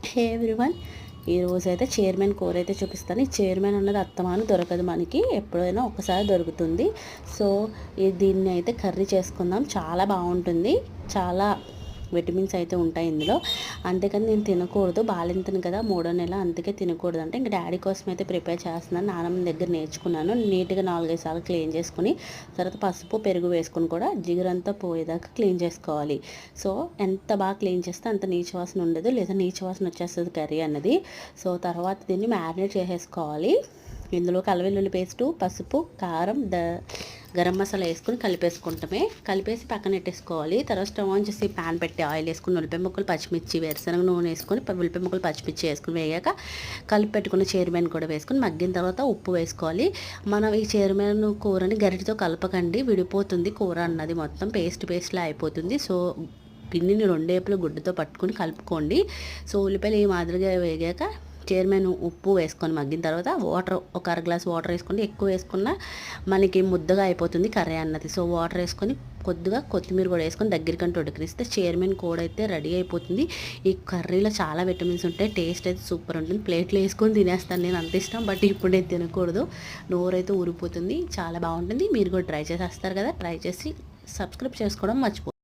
హే everyone, ఈరోజు అయితే chairman కూర అయితే చూపిస్తాను. ఈ చైర్మన్ అన్నది అత్తమాను దొరకదు, మనకి ఎప్పుడైనా ఒకసారి దొరుకుతుంది. సో దీన్ని అయితే కర్రీ చేసుకుందాం, చాలా బాగుంటుంది. చాలా విటమిన్స్ అయితే ఉంటాయి ఇందులో. అంతేకాని నేను తినకూడదు, బాలింతను కదా, 3వ నెల, అందుకే తినకూడదు. అంటే ఇంకా డాడీ కోసం అయితే ప్రిపేర్ చేస్తున్నాను. నానమ్మ దగ్గర నేర్చుకున్నాను. నీట్గా 4-5 సార్లు క్లీన్ చేసుకుని తర్వాత పసుపు పెరుగు వేసుకుని కూడా జిగురంతా పోయేదాకా క్లీన్ చేసుకోవాలి. సో ఎంత బాగా క్లీన్ చేస్తే అంత నీచు వాసన ఉండదు, లేదా నీచు వాసన వచ్చేస్తుంది కర్రీ అన్నది. సో తర్వాత దీన్ని మ్యారినేట్ చేసేసుకోవాలి. ఇందులోకి అల్లం వెల్లుల్లి పేస్టు, పసుపు, కారం, గరం మసాలా వేసుకుని కలిపేసుకుంటామే. కలిపేసి పక్కన పెట్టేసుకోవాలి. తర్వాత స్టవ్ ఆన్ చేసి ప్యాన్ పెట్టి ఆయిల్ వేసుకుని ఉల్లిపాయ ముక్కలు, పచ్చిమిర్చి, వేరుశనగ నూనె వేసుకొని ఉల్లిపాయ ముక్కలు, పచ్చిమిర్చి వేసుకుని వేగాక కలిపి పెట్టుకున్న చైర్మన్ కూడా వేసుకుని మగ్గిన తర్వాత ఉప్పు వేసుకోవాలి. మనం ఈ చైర్మన్ కూరని గరిటితో కలపకండి, విడిపోతుంది కూర అన్నది, మొత్తం పేస్ట్లా అయిపోతుంది. సో గిన్నెని 2 వైపులు గుడ్డతో పట్టుకుని కలుపుకోండి. సో ఉల్లిపాయలు ఈ మాదిరిగా వేగాక చైర్మన్ ఉప్పు వేసుకొని మగ్గిన తర్వాత వాటర్, ఒక 1/2 గ్లాస్ వాటర్ వేసుకోండి. ఎక్కువ వేసుకున్న మనకి ముద్దగా అయిపోతుంది కర్రీ అన్నది. సో వాటర్ వేసుకొని కొద్దిగా కొత్తిమీర కూడా వేసుకొని దగ్గరికంటే ఉడకరిస్తే చైర్మన్ కూర అయితే రెడీ అయిపోతుంది. ఈ కర్రీలో చాలా విటమిన్స్ ఉంటాయి, టేస్ట్ అయితే సూపర్ ఉంటుంది. ప్లేట్లో వేసుకొని తినేస్తాను నేను, అంత ఇష్టం. బట్ ఇప్పుడే తినకూడదు, నోరైతే ఊరిపోతుంది. చాలా బాగుంటుంది. మీరు కూడా ట్రై చేసేస్తారు కదా, ట్రై చేసి సబ్స్క్రైబ్ చేసుకోవడం మర్చిపోతుంది.